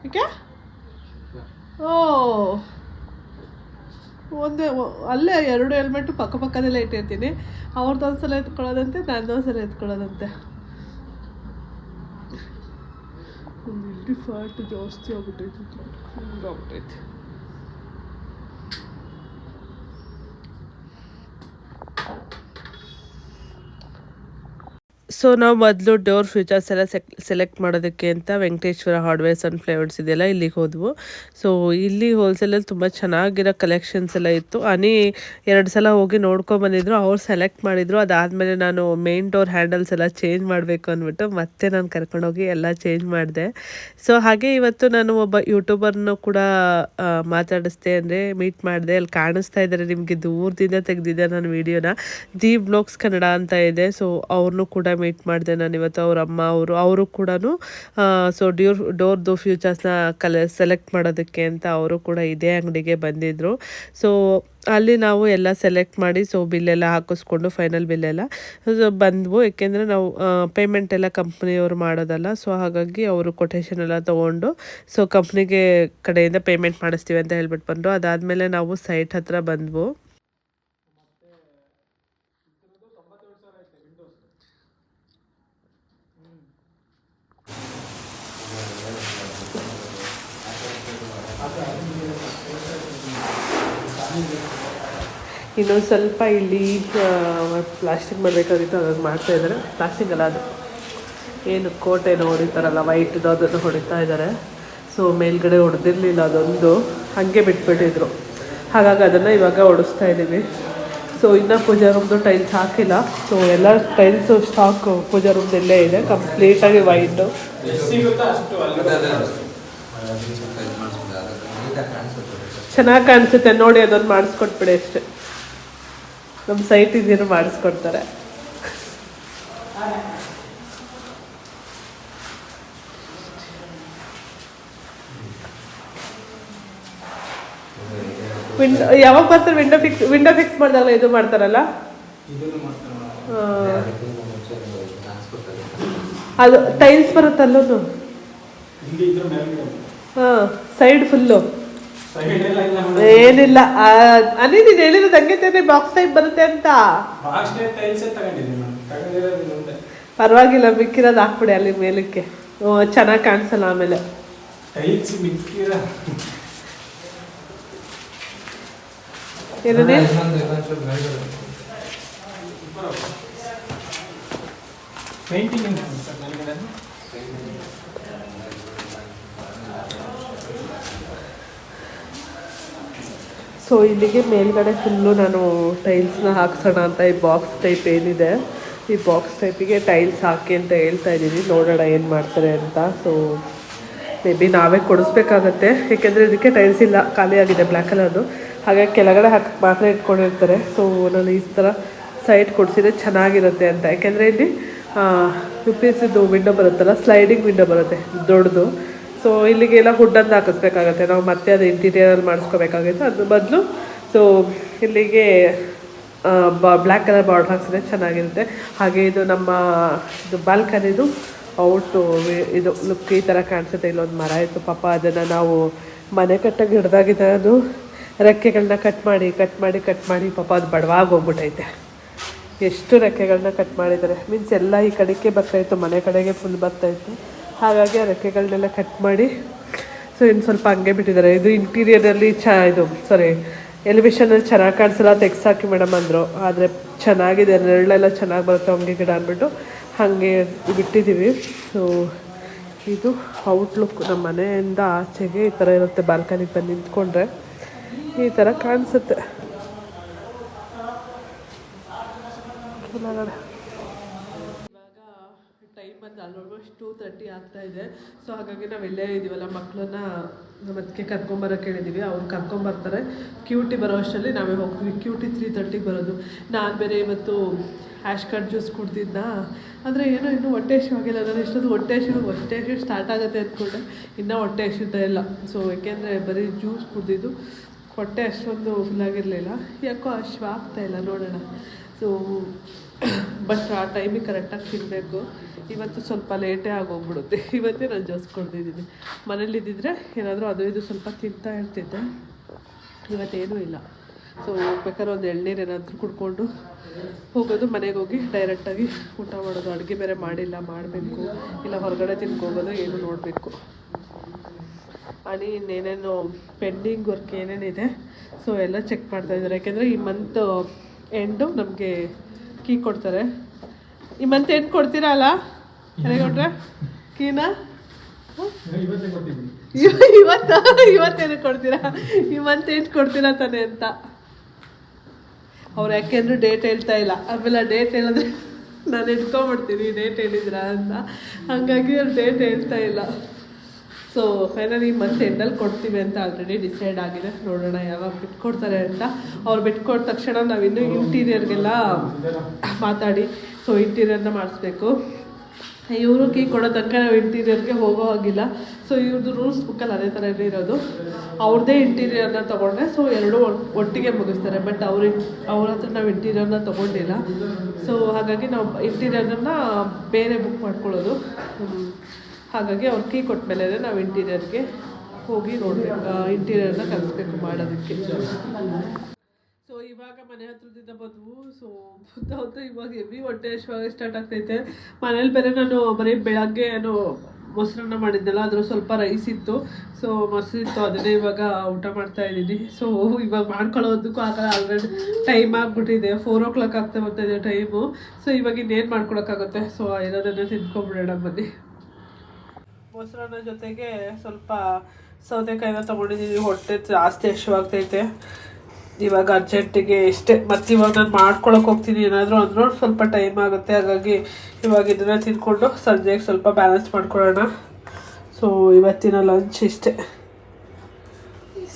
ಏಕೆ ಅಲ್ಲೇ 2 ಹೆಲ್ಮೆಟ್ಟು ಪಕ್ಕದಲ್ಲೇ ಇಟ್ಟಿರ್ತೀನಿ. ಅವ್ರದ್ದು ಒಂದ್ಸಲ ಎತ್ಕೊಳ್ಳೋದಂತೆ, ನಂದೊಂದ್ಸಲ ಎತ್ಕೊಳ್ಳೋದಂತೆ. ಇಲ್ಲಿ ಫ್ಯಾಟ್ ಜಾಸ್ತಿ ಆಗ್ಬಿಟ್ಟೈತೆ. ಸೊ ನಾವು ಮೊದಲು ಡೋರ್ ಫೀಚರ್ಸ್ ಎಲ್ಲ ಸೆಲೆಕ್ಟ್ ಮಾಡೋದಕ್ಕೆ ಅಂತ ವೆಂಕಟೇಶ್ವರ ಹಾರ್ಡ್ವೇರ್ಸ್ ಆ್ಯಂಡ್ ಫ್ಲೇವರ್ಸ್ ಇದೆಯಲ್ಲ, ಇಲ್ಲಿಗೆ ಹೋದ್ವು. ಸೊ ಇಲ್ಲಿ ಹೋಲ್ಸೇಲಲ್ಲಿ ತುಂಬ ಚೆನ್ನಾಗಿರೋ ಕಲೆಕ್ಷನ್ಸ್ ಎಲ್ಲ ಇತ್ತು. 2 ಸಲ ಹೋಗಿ ನೋಡ್ಕೊಂಬಂದಿದ್ರು, ಅವ್ರು ಸೆಲೆಕ್ಟ್ ಮಾಡಿದರು. ಅದಾದಮೇಲೆ ನಾನು ಮೇನ್ ಡೋರ್ ಹ್ಯಾಂಡಲ್ಸ್ ಎಲ್ಲ ಚೇಂಜ್ ಮಾಡಬೇಕು ಅಂದ್ಬಿಟ್ಟು ಮತ್ತೆ ನಾನು ಕರ್ಕೊಂಡೋಗಿ ಎಲ್ಲ ಚೇಂಜ್ ಮಾಡಿದೆ. ಸೊ ಹಾಗೆ ಇವತ್ತು ನಾನು ಒಬ್ಬ ಯೂಟ್ಯೂಬರ್ನೂ ಕೂಡ ಮಾತಾಡಿಸ್ದೆ, ಅಂದರೆ ಮೀಟ್ ಮಾಡಿದೆ. ಅಲ್ಲಿ ಕಾಣಿಸ್ತಾ ಇದ್ದಾರೆ ನಿಮಗೆ, ದೂರದಿಂದ ತೆಗೆದಿದ್ದೆ ನಾನು ವೀಡಿಯೋನ. ದಿ ಬ್ಲಾಗ್ಸ್ ಕನ್ನಡ ಅಂತ ಇದೆ. ಸೊ ಅವ್ರನ್ನೂ ಕೂಡ ಮೀಟ್ ಮಾಡಿದೆ ನಾನು ಇವತ್ತು. ಅವ್ರ ಅಮ್ಮ ಅವರು ಕೂಡ ಸೊ ಡೋರ್ದು ಫ್ಯೂಚರ್ಸ್ನ ಸೆಲೆಕ್ಟ್ ಮಾಡೋದಕ್ಕೆ ಅಂತ ಅವರು ಕೂಡ ಇದೇ ಅಂಗಡಿಗೆ ಬಂದಿದ್ದರು. ಸೊ ಅಲ್ಲಿ ನಾವು ಎಲ್ಲ ಸೆಲೆಕ್ಟ್ ಮಾಡಿ ಸೊ ಬಿಲ್ಲೆಲ್ಲ ಹಾಕಿಸ್ಕೊಂಡು ಫೈನಲ್ ಬಿಲ್ಲೆಲ್ಲ ಬಂದವು. ಏಕೆಂದರೆ ನಾವು ಪೇಮೆಂಟ್ ಎಲ್ಲ ಕಂಪ್ನಿಯವರು ಮಾಡೋದಲ್ಲ. ಸೊ ಹಾಗಾಗಿ ಅವರು ಕೊಟೇಶನ್ ಎಲ್ಲ ತೊಗೊಂಡು ಸೊ ಕಂಪ್ನಿಗೆ ಕಡೆಯಿಂದ ಪೇಮೆಂಟ್ ಮಾಡಿಸ್ತೀವಿ ಅಂತ ಹೇಳ್ಬಿಟ್ಟು ಬಂದರು. ಅದಾದಮೇಲೆ ನಾವು ಸೈಟ್ ಹತ್ರ ಬಂದವು. ಇನ್ನೊಂದು ಸ್ವಲ್ಪ ಇಲ್ಲಿ ಪ್ಲಾಸ್ಟಿಕ್ ಮಾಡಬೇಕಾಗಿತ್ತು, ಅದನ್ನು ಮಾಡ್ತಾಯಿದ್ದಾರೆ. ಪ್ಲಾಸ್ಟಿಕ್ ಅಲ್ಲ, ಅದು ಏನು ಕೋಟೆನೋ ಹೊಡಿತಾರಲ್ಲ ವೈಟ್ದು, ಅದನ್ನು ಹೊಡಿತಾ ಇದ್ದಾರೆ. ಸೊ ಮೇಲ್ಗಡೆ ಹೊಡೆದಿರಲಿಲ್ಲ, ಅದೊಂದು ಹಾಗೆ ಬಿಟ್ಬಿಟ್ಟಿದ್ರು. ಹಾಗಾಗಿ ಅದನ್ನು ಇವಾಗ ಹೊಡಿಸ್ತಾ ಇದ್ದೀವಿ. ಸೊ ಇನ್ನೂ ಪೂಜಾ ರೂಮ್ದು ಟೈಲ್ಸ್ ಹಾಕಿಲ್ಲ. ಸೊ ಎಲ್ಲ ಟೈಲ್ಸು ಸ್ಟಾಕ್ ಪೂಜಾ ರೂಮ್ದಲ್ಲೇ ಇದೆ, ಕಂಪ್ಲೀಟಾಗಿ ವೈಟು. ಚೆನ್ನಾಗಿ ಕಾಣಿಸುತ್ತೆ ನೋಡಿ, ಅದೊಂದು ಮಾಡಿಸ್ಕೊಟ್ಬಿಡಿ ಅಷ್ಟೇ. ನಮ್ಮ ಸೈಟ್ ಇದೇನು ಮಾಡಿಸ್ಕೊಡ್ತಾರೆ. ಯಾವಾಗ ಬರ್ತಾರೆ? ವಿಂಡೋ ಫಿಕ್ಸ್ ಮಾಡಿದಾಗ ಇದು ಮಾಡ್ತಾರಲ್ಲ, ಅದು ಟೈಲ್ಸ್ ಬರುತ್ತಲ್ಲೂ. ಹಾಂ, ಸೈಡ್ ಫುಲ್ಲು ಏನಿಲ್ಲ ನೀನು ಹೇಳಿರೋದು ಹಂಗೆ ತಾನೆ, ಬಾಕ್ಸ್ ಟೈಪ್ ಬರುತ್ತೆ ಅಂತ. ಪರವಾಗಿಲ್ಲ, ಮಿಕ್ಕಿರೋದು ಹಾಕ್ಬಿಡಿ ಅಲ್ಲಿ ಮೇಲಕ್ಕೆ. ಚೆನ್ನಾಗಿ ಕಾಣಿಸಲ್ಲ ಆಮೇಲೆ. ಏನೇ ಸೊ ಇಲ್ಲಿಗೆ ಮೇಲ್ಗಡೆ ಫುಲ್ಲು ನಾನು ಟೈಲ್ಸ್ನ ಹಾಕ್ಸೋಣ ಅಂತ ಈ ಬಾಕ್ಸ್ ಟೈಪ್ ಏನಿದೆ, ಈ ಬಾಕ್ಸ್ ಟೈಪಿಗೆ ಟೈಲ್ಸ್ ಹಾಕಿ ಅಂತ ಹೇಳ್ತಾ ಇದ್ದೀನಿ. ನೋಡೋಣ ಏನು ಮಾಡ್ತಾರೆ ಅಂತ. ಸೊ ಮೇ ಬಿ ನಾವೇ ಕೊಡಿಸ್ಬೇಕಾಗತ್ತೆ, ಏಕೆಂದರೆ ಇದಕ್ಕೆ ಟೈಲ್ಸ್ ಇಲ್ಲ, ಖಾಲಿಯಾಗಿದೆ ಬ್ಲ್ಯಾಕ್ ಕಲರ್ದು. ಹಾಗಾಗಿ ಕೆಳಗಡೆ ಹಾಕಕ್ಕೆ ಮಾತ್ರ ಇಟ್ಕೊಂಡಿರ್ತಾರೆ. ಸೊ ನಾನು ಈ ಥರ ಸೈಡ್ ಕೊಡಿಸಿದ್ರೆ ಚೆನ್ನಾಗಿರುತ್ತೆ ಅಂತ, ಯಾಕೆಂದರೆ ಇಲ್ಲಿ UPS ವಿಂಡೋ ಬರುತ್ತಲ್ಲ, ಸ್ಲೈಡಿಂಗ್ ವಿಂಡೋ ಬರುತ್ತೆ ದೊಡ್ಡದು. ಸೊ ಇಲ್ಲಿಗೆಲ್ಲ ಹುಡ್ಡನ್ನು ಹಾಕಿಸ್ಬೇಕಾಗತ್ತೆ ನಾವು, ಮತ್ತೆ ಅದು ಇಂಟೀರಿಯರಲ್ಲಿ ಮಾಡಿಸ್ಕೋಬೇಕಾಗುತ್ತೆ. ಅದ್ರ ಬದಲು ಸೊ ಇಲ್ಲಿಗೆ ಬ್ಲ್ಯಾಕ್ ಕಲರ್ ಬಾರ್ಡರ್ ಹಾಕ್ಸಿದ್ರೆ ಚೆನ್ನಾಗಿರುತ್ತೆ. ಹಾಗೆ ಇದು ನಮ್ಮ ಇದು ಬಾಲ್ಕನಿದು ಔಟು ಇದು ಲುಕ್ ಈ ಥರ ಕಾಣಿಸುತ್ತೆ. ಇಲ್ಲೊಂದು ಮರ ಇತ್ತು ಪಾಪ, ಅದನ್ನು ನಾವು ಮನೆ ಕಟ್ಟಾಗಿ ಹಿಡ್ದಾಗಿದೆ. ಅದು ರೆಕ್ಕೆಗಳನ್ನ ಕಟ್ ಮಾಡಿ ಪಾಪ ಅದು ಬಡವಾಗಿ ಹೋಗ್ಬಿಟ್ಟೈತೆ. ಎಷ್ಟು ರೆಕ್ಕೆಗಳನ್ನ ಕಟ್ ಮಾಡಿದ್ದಾರೆ, ಮೀನ್ಸ್ ಎಲ್ಲ ಈ ಕಡೆಗೆ ಬರ್ತಾಯಿತ್ತು, ಮನೆ ಕಡೆಗೆ ಫುಲ್ ಬರ್ತಾಯಿತ್ತು. ಹಾಗಾಗಿ ಆ ರೆಕ್ಕೆಗಳನ್ನೆಲ್ಲ ಕಟ್ ಮಾಡಿ ಸೊ ಇನ್ನು ಸ್ವಲ್ಪ ಹಂಗೆ ಬಿಟ್ಟಿದ್ದಾರೆ. ಇದು ಇಂಟೀರಿಯರಲ್ಲಿ ಎಲಿವೇಷನಲ್ಲಿ ಚೆನ್ನಾಗಿ ಕಾಣಿಸಲ್ಲ, ತೆಗ್ಸಾಕಿ ಮೇಡಮ್ ಅಂದರು. ಆದರೆ ಚೆನ್ನಾಗಿದೆ, ನೆರಳೆಲ್ಲ ಚೆನ್ನಾಗಿ ಬರುತ್ತೆ ಹೊಂಗೆ ಗಿಡ ಅಂದ್ಬಿಟ್ಟು ಹಾಗೆ ಬಿಟ್ಟಿದ್ದೀವಿ. ಸೊ ಇದು ಔಟ್ಲುಕ್ ನಮ್ಮ ಮನೆಯಿಂದ ಆಚೆಗೆ ಈ ಥರ ಇರುತ್ತೆ. ಬಾಲ್ಕನಿಗೆ ಬಂದು ನಿಂತ್ಕೊಂಡ್ರೆ ಈ ಥರ ಕಾಣಿಸುತ್ತೆ ಕೆಳಗಡೆ. ಇವಾಗ ಟೈಮ್ ಬಂದು ಆಲ್ಮೋಸ್ಟ್ 2:30 ಆಗ್ತಾಯಿದೆ. ಸೊ ಹಾಗಾಗಿ ನಾವೆಲ್ಲೇ ಇದ್ದೀವಲ್ಲ, ಮಕ್ಕಳನ್ನ ನಮ್ಮ ಅದಕ್ಕೆ ಕರ್ಕೊಂಬರೋಕೆ ಹೇಳಿದ್ದೀವಿ. ಅವ್ರು ಕರ್ಕೊಂಬರ್ತಾರೆ. ಕ್ಯೂಟಿ ಬರೋ ಅಷ್ಟರಲ್ಲಿ ನಾವೇ ಹೋಗ್ತೀವಿ. ಕ್ಯೂಟಿ 3:30ಗೆ ಬರೋದು. ನಾನು ಬೇರೆ ಇವತ್ತು ಹ್ಯಾಶ್ ಕಟ್ ಜ್ಯೂಸ್ ಕುಡ್ದಿದ್ದ, ಅಂದರೆ ಏನೋ ಇನ್ನೂ ಹೊಟ್ಟೆ ಹಸಿವಾಗಿಲ್ಲ. ನಾನು ಇಷ್ಟೊಂದು ಹೊಟ್ಟೆ ಹಸಿವು ಸ್ಟಾರ್ಟ್ ಆಗುತ್ತೆ ಅಂದ್ಕೊಂಡೆ, ಇನ್ನೂ ಹೊಟ್ಟೆ ಹಸಿತಾ ಇಲ್ಲ. ಸೊ ಏಕೆಂದರೆ ಬರೀ ಜ್ಯೂಸ್ ಕುಡ್ದಿದ್ದು, ಹೊಟ್ಟೆ ಅಷ್ಟೊಂದು ಫುಲ್ಲಾಗಿರಲಿಲ್ಲ. ಯಾಕೋ ಆಗ್ತಾಯಿಲ್ಲ, ನೋಡೋಣ. ಸೊ ಬಟ್ ಆ ಟೈಮಿಗೆ ಕರೆಕ್ಟಾಗಿ ತಿನ್ನಬೇಕು. ಇವತ್ತು ಸ್ವಲ್ಪ ಲೇಟೇ ಆಗೋಗ್ಬಿಡುತ್ತೆ. ಇವತ್ತೇ ನಾನು ಜ್ಯೂಸ್ ಕೊಡ್ತಿದ್ದೀನಿ. ಮನೇಲಿದ್ದಿದ್ರೆ ಏನಾದರೂ ಅದು ಇದು ಸ್ವಲ್ಪ ತಿಂತಾ ಇರ್ತಿದ್ದೆ, ಇವತ್ತೇನೂ ಇಲ್ಲ. ಸೊ ಬೇಕಾದ್ರೆ ಒಂದು ಎಳ್ನೀರು ಏನಾದರೂ ಕುಡ್ಕೊಂಡು ಹೋಗೋದು, ಮನೆಗೆ ಹೋಗಿ ಡೈರೆಕ್ಟಾಗಿ ಊಟ ಮಾಡೋದು. ಅಡುಗೆ ಬೇರೆ ಮಾಡಿಲ್ಲ, ಮಾಡಬೇಕು. ಇಲ್ಲ ಹೊರಗಡೆ ತಿನ್ಕೋಗೋದು, ಏನು ನೋಡಬೇಕು. ಇನ್ನೇನೇನು ಪೆಂಡಿಂಗ್ ವರ್ಕ್ ಏನೇನಿದೆ ಸೊ ಎಲ್ಲ ಚೆಕ್ ಮಾಡ್ತಾಯಿದ್ದಾರೆ. ಯಾಕೆಂದರೆ ಈ ಮಂತ್ ಎಂಡು ನಮಗೆ ಕೀ ಕೊಡ್ತಾರೆ. ಈ ಮಂತ್ ಎಂಡ್ ಕೊಡ್ತೀರಾ ಅಲ್ಲ ಕೊಟ್ರೆ ಕೀನಾ? ಇವತ್ತೇನು ಕೊಡ್ತೀರಾ? ಈ ಮಂತ್ ಎಂಡ್ ಕೊಡ್ತೀರಾ ತಾನೆ ಅಂತ ಅವ್ರು, ಯಾಕೆಂದ್ರೆ ಡೇಟ್ ಹೇಳ್ತಾ ಇಲ್ಲ. ಆಮೇಲೆ ಡೇಟ್ ಹೇಳಿದ್ರೆ ನಾನು ಇಟ್ಕೊಂಡ್ಬಿಡ್ತೀನಿ, ಡೇಟ್ ಹೇಳಿದ್ರಾ ಅಂತ. ಹಾಗಾಗಿ ಅವ್ರು ಡೇಟ್ ಹೇಳ್ತಾ ಇಲ್ಲ. ಸೊ ಫೈನಲಿ ಈ ಮಂತ್ ಎಂಡಲ್ಲಿ ಕೊಡ್ತೀವಿ ಅಂತ ಆಲ್ರೆಡಿ ಡಿಸೈಡ್ ಆಗಿದೆ. ನೋಡೋಣ ಯಾವಾಗ ಬಿಟ್ಕೊಡ್ತಾರೆ ಅಂತ. ಅವ್ರು ಬಿಟ್ಕೊಟ್ಟ ತಕ್ಷಣ ನಾವಿನ್ನೂ ಇಂಟೀರಿಯರ್ಗೆಲ್ಲ ಮಾತಾಡಿ ಸೊ ಇಂಟೀರಿಯರ್ನ ಮಾಡಿಸ್ಬೇಕು. ಇವರು ಕೀ ಕೊಡೋ ತನಕ ನಾವು ಇಂಟೀರಿಯರ್ಗೆ ಹೋಗೋ ಹಾಗಿಲ್ಲ. ಸೊ ಇವ್ರದ್ದು ರೂಲ್ಸ್ ಬುಕ್ಕಲ್ಲಿ ಅದೇ ಥರ ಇರೋದು. ಅವ್ರದ್ದೇ ಇಂಟೀರಿಯರ್ನ ತೊಗೊಂಡ್ರೆ ಸೊ ಎರಡೂ ಒಟ್ಟಿಗೆ ಮುಗಿಸ್ತಾರೆ. ಬಟ್ ಅವ್ರ ಹತ್ರ ನಾವು ಇಂಟೀರಿಯರ್ನ ತೊಗೊಂಡಿಲ್ಲ. ಸೊ ಹಾಗಾಗಿ ನಾವು ಇಂಟೀರಿಯರ್ನ ಬೇರೆ ಬುಕ್ ಮಾಡ್ಕೊಳ್ಳೋದು. ಹಾಗಾಗಿ ಅವ್ರು ಕೀ ಕೊಟ್ಟ ಮೇಲೆ ನಾವು ಇಂಟೀರಿಯರ್ಗೆ ಹೋಗಿ ನೋಡಬೇಕು, ಇಂಟೀರಿಯರ್ನ ಕಲಿಸ್ಬೇಕು ಮಾಡೋದಕ್ಕೆ. ಸೊ ಇವಾಗ ಮನೆ ಹತ್ರದಿಂದ ಬಂದವು. ಸೊ ಹೊತ್ತು ಇವಾಗ ಹೆವಿ ಹೊಟ್ಟೆ ಹಸಿವಾಗಿ ಸ್ಟಾರ್ಟ್ ಆಗ್ತೈತೆ. ಮನೇಲಿ ಬೇರೆ ನಾನು ಬರೀ ಬೆಳಗ್ಗೆ ಏನೋ ಮೊಸರನ್ನ ಮಾಡಿದ್ದೆಲ್ಲ, ಅದ್ರ ಸ್ವಲ್ಪ ರೈಸ್ ಇತ್ತು. ಸೊ ಮೊಸರಿತ್ತು, ಅದನ್ನೇ ಇವಾಗ ಊಟ ಮಾಡ್ತಾಯಿದ್ದೀನಿ. ಸೊ ಇವಾಗ ಮಾಡ್ಕೊಳ್ಳೋದಕ್ಕೂ ಆಗಲ್ಲ, ಆಲ್ರೆಡಿ ಟೈಮ್ ಆಗಿಬಿಟ್ಟಿದೆ. 4 o'clock ಆಗ್ತಾ ಬರ್ತಾಯಿದೆ ಟೈಮು. ಸೊ ಇವಾಗ ಇನ್ನೇನು ಮಾಡ್ಕೊಳಕ್ಕಾಗುತ್ತೆ. ಸೊ ಇರೋದನ್ನೇ ತಿನ್ಕೊಂಬಿಡೋಣ ಬನ್ನಿ. ಮೊಸರನ್ನ ಜೊತೆಗೆ ಸ್ವಲ್ಪ ಸೌತೆಕಾಯಿನ ತೊಗೊಂಡಿದ್ದೀವಿ. ಹೊಟ್ಟೆ ಜಾಸ್ತಿ ಹಸಿವಾಗ್ತೈತೆ. ಇವಾಗ ಅರ್ಜೆಂಟಿಗೆ ಇಷ್ಟೇ. ಮತ್ತು ಇವಾಗ ನಾನು ಮಾಡ್ಕೊಳಕ್ಕೆ ಹೋಗ್ತೀನಿ ಏನಾದರೂ ಅಂದರೂ ಸ್ವಲ್ಪ ಟೈಮ್ ಆಗುತ್ತೆ. ಹಾಗಾಗಿ ಇವಾಗ ಇದನ್ನು ತಿಂದ್ಕೊಂಡು ಸಂಜೆಗೆ ಸ್ವಲ್ಪ ಬ್ಯಾಲೆನ್ಸ್ ಮಾಡ್ಕೊಳ್ಳೋಣ. ಸೊ ಇವತ್ತಿನ ಲಂಚ್ ಇಷ್ಟೇ.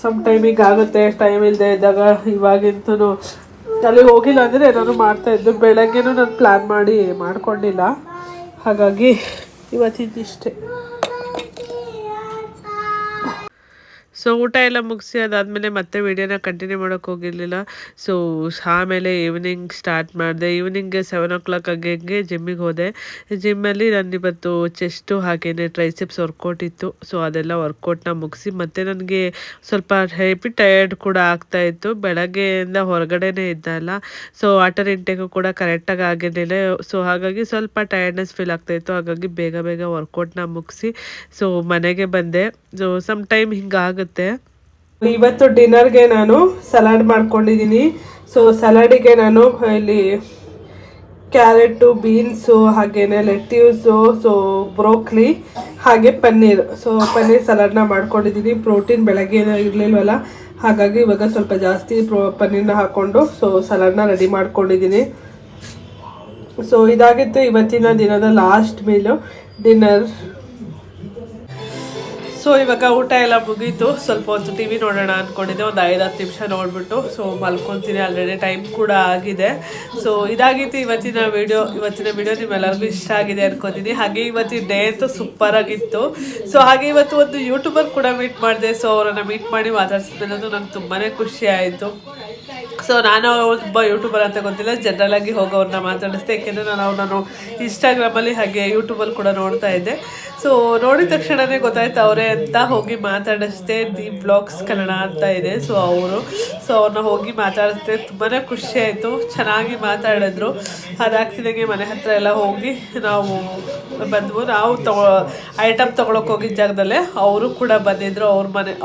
ಸಮ್ ಟೈಮಿಗೆ ಆಗುತ್ತೆ, ಟೈಮ್ ಇಲ್ಲದೆ ಇದ್ದಾಗ. ಇವಾಗಿಂತೂ ಅಲ್ಲಿ ಹೋಗಿಲ್ಲ ಅಂದರೆ ಏನಾದ್ರು ಮಾಡ್ತಾಯಿದ್ದು. ಬೆಳಗ್ಗೆನೂ ನಾನು ಪ್ಲ್ಯಾನ್ ಮಾಡಿ ಮಾಡ್ಕೊಂಡಿಲ್ಲ, ಹಾಗಾಗಿ ಇವತ್ತಿಂದಿಷ್ಟೇ. ಸೊ ಊಟ ಎಲ್ಲ ಮುಗಿಸಿ ಅದಾದಮೇಲೆ ಮತ್ತೆ ವೀಡಿಯೋನ ಕಂಟಿನ್ಯೂ ಮಾಡೋಕ್ಕೆ ಹೋಗಿರಲಿಲ್ಲ. ಸೊ ಆಮೇಲೆ ಈವ್ನಿಂಗ್ ಸ್ಟಾರ್ಟ್ ಮಾಡಿದೆ. ಈವ್ನಿಂಗ್ಗೆ 7 o'clock ಹಂಗೆ ಜಿಮ್ಮಿಗೆ ಹೋದೆ. ಜಿಮ್ಮಲ್ಲಿ ನಾನು ಇವತ್ತು ಚೆಸ್ಟು ಹಾಗೇನೆ ಟ್ರೈಸೆಪ್ಸ್ ವರ್ಕೌಟ್ ಇತ್ತು. ಸೊ ಅದೆಲ್ಲ ವರ್ಕೌಟ್ನ ಮುಗಿಸಿ ಮತ್ತೆ ನನಗೆ ಸ್ವಲ್ಪ ಹೆವಿ ಟಯರ್ಡ್ ಕೂಡ ಆಗ್ತಾಯಿತ್ತು. ಬೆಳಗ್ಗೆಯಿಂದ ಹೊರಗಡೆನೇ ಇದ್ದಲ್ಲ, ಸೊ ವಾಟರ್ ಇಂಟೇಕು ಕೂಡ ಕರೆಕ್ಟಾಗಿ ಆಗಿರಲಿಲ್ಲ. ಸೊ ಹಾಗಾಗಿ ಸ್ವಲ್ಪ ಟಯರ್ಡ್ನೆಸ್ ಫೀಲ್ ಆಗ್ತಾಯಿತ್ತು. ಹಾಗಾಗಿ ಬೇಗ ವರ್ಕೌಟ್ನ ಮುಗಿಸಿ ಸೊ ಮನೆಗೆ ಬಂದೆ. ಸೊ ಸಮ್ ಟೈಮ್ ಹಿಂಗಾಗುತ್ತೆ. ಇವತ್ತು ಡಿನ್ನರ್ಗೆ ನಾನು ಸಲಾಡ್ ಮಾಡ್ಕೊಂಡಿದ್ದೀನಿ. ಸೊ ಸಲಾಡಿಗೆ ನಾನು ಇಲ್ಲಿ ಕ್ಯಾರೆಟು, ಬೀನ್ಸು, ಹಾಗೇನೆ ಲೆಟ್ಯೂಸು, ಸೊ ಬ್ರೋಕ್ಲಿ, ಹಾಗೆ ಪನ್ನೀರ್. ಸೊ ಪನ್ನೀರ್ ಸಲಾಡ್ನ ಮಾಡ್ಕೊಂಡಿದ್ದೀನಿ. ಪ್ರೋಟೀನ್ ಬೆಳಗ್ಗೆ ಏನೋ ಇರಲಿಲ್ವಲ್ಲ, ಹಾಗಾಗಿ ಇವಾಗ ಸ್ವಲ್ಪ ಜಾಸ್ತಿ ಪನ್ನೀರ್ನ ಹಾಕ್ಕೊಂಡು ಸೊ ಸಲಾಡ್ನ ರೆಡಿ ಮಾಡ್ಕೊಂಡಿದ್ದೀನಿ. ಸೊ ಇದಾಗಿತ್ತು ಇವತ್ತಿನ ದಿನದ ಲಾಸ್ಟ್ ಮೀಲು, ಡಿನ್ನರ್. ಸೊ ಇವಾಗ ಊಟ ಎಲ್ಲ ಮುಗೀತು. ಸ್ವಲ್ಪ ಹೊತ್ತು ಟಿ ವಿ ನೋಡೋಣ ಅಂದ್ಕೊಂಡಿದ್ದೆ. ಒಂದು 5-10 ನಿಮಿಷ ನೋಡಿಬಿಟ್ಟು ಸೊ ಮಲ್ಕೊತೀನಿ. ಆಲ್ರೆಡಿ ಟೈಮ್ ಕೂಡ ಆಗಿದೆ. ಸೊ ಇದಾಗಿತ್ತು ಇವತ್ತಿನ ವಿಡಿಯೋ ನಿಮ್ಮೆಲ್ಲರಿಗೂ ಇಷ್ಟ ಆಗಿದೆ ಅನ್ಕೋತೀನಿ. ಹಾಗೆ ಇವತ್ತಿನ ಡೇ ಅಂತೂ ಸೂಪರ್ ಆಗಿತ್ತು. ಸೊ ಹಾಗೆ ಇವತ್ತು ಒಂದು ಯೂಟ್ಯೂಬರ್ ಕೂಡ ಮೀಟ್ ಮಾಡಿದೆ. ಸೊ ಅವರನ್ನು ಮೀಟ್ ಮಾಡಿ ಮಾತಾಡ್ಸಿದ್ಮೇಲೆ ನಂಗೆ ತುಂಬಾ ಖುಷಿ ಆಯಿತು. ಸೊ ನಾನು ಒಬ್ಬ ಯೂಟ್ಯೂಬರ್ ಅಂತ ಗೊತ್ತಿಲ್ಲ, ಜನರಲಾಗಿ ಹೋಗೋವ್ರನ್ನ ಮಾತಾಡಿಸ್ದೆ. ಏಕೆಂದರೆ ನಾನು ಇನ್ಸ್ಟಾಗ್ರಾಮಲ್ಲಿ ಹಾಗೆ ಯೂಟ್ಯೂಬಲ್ಲಿ ಕೂಡ ನೋಡ್ತಾ ಇದ್ದೆ. ಸೊ ನೋಡಿದ ತಕ್ಷಣವೇ ಗೊತ್ತಾಯ್ತು ಅವರೇ ಅಂತ. ಹೋಗಿ ಮಾತಾಡಿಸ್ದೆ. ದಿ ಬ್ಲಾಗ್ಸ್ ಕನ್ನಡ ಅಂತ ಇದೆ. ಸೊ ಅವ್ರನ್ನ ಹೋಗಿ ಮಾತಾಡಿಸ್ದೆ. ತುಂಬಾ ಖುಷಿ ಆಯಿತು, ಚೆನ್ನಾಗಿ ಮಾತಾಡಿದ್ರು. ಅದಾಗ್ತಿದಂಗೆ ಮನೆ ಹತ್ರ ಎಲ್ಲ ಹೋಗಿ ನಾವು ಬಂದ್ವು. ನಾವು ಐಟಮ್ ತೊಗೊಳಕ್ಕೆ ಹೋಗಿದ್ದ ಜಾಗದಲ್ಲೇ ಅವರು ಕೂಡ ಬಂದಿದ್ರು.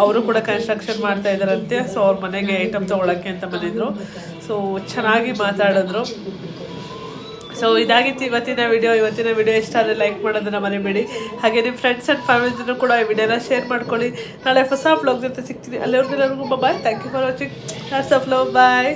ಅವರು ಕೂಡ ಕನ್ಸ್ಟ್ರಕ್ಷನ್ ಮಾಡ್ತಾ ಇದ್ದಾರಂತೆ. ಸೊ ಅವ್ರ ಮನೆಗೆ ಐಟಮ್ ತೊಗೊಳಕ್ಕೆ ಅಂತ ಬಂದಿದ್ರು. ಸೊ ಚೆನ್ನಾಗಿ ಮಾತಾಡಿದ್ರು. ಸೊ ಇದಾಗಿತ್ತು ಇವತ್ತಿನ ವಿಡಿಯೋ ಇಷ್ಟ ಆದರೆ ಲೈಕ್ ಮಾಡೋದನ್ನು ಮರಿಬೇಡಿ. ಹಾಗೆ ನಿಮ್ಮ ಫ್ರೆಂಡ್ಸ್ ಆ್ಯಂಡ್ ಫ್ಯಾಮಿಲಿ ಜೊತೆ ಕೂಡ ಈ ವಿಡಿಯೋನ ಶೇರ್ ಮಾಡ್ಕೊಳ್ಳಿ. ನಾಳೆ ಹೊಸ ಬ್ಲಾಗ್ ಜೊತೆ ಸಿಗ್ತೀನಿ. ಅಲ್ಲಿವರೆಗೂ bye. Thank you for watching. Lots of love. Bye.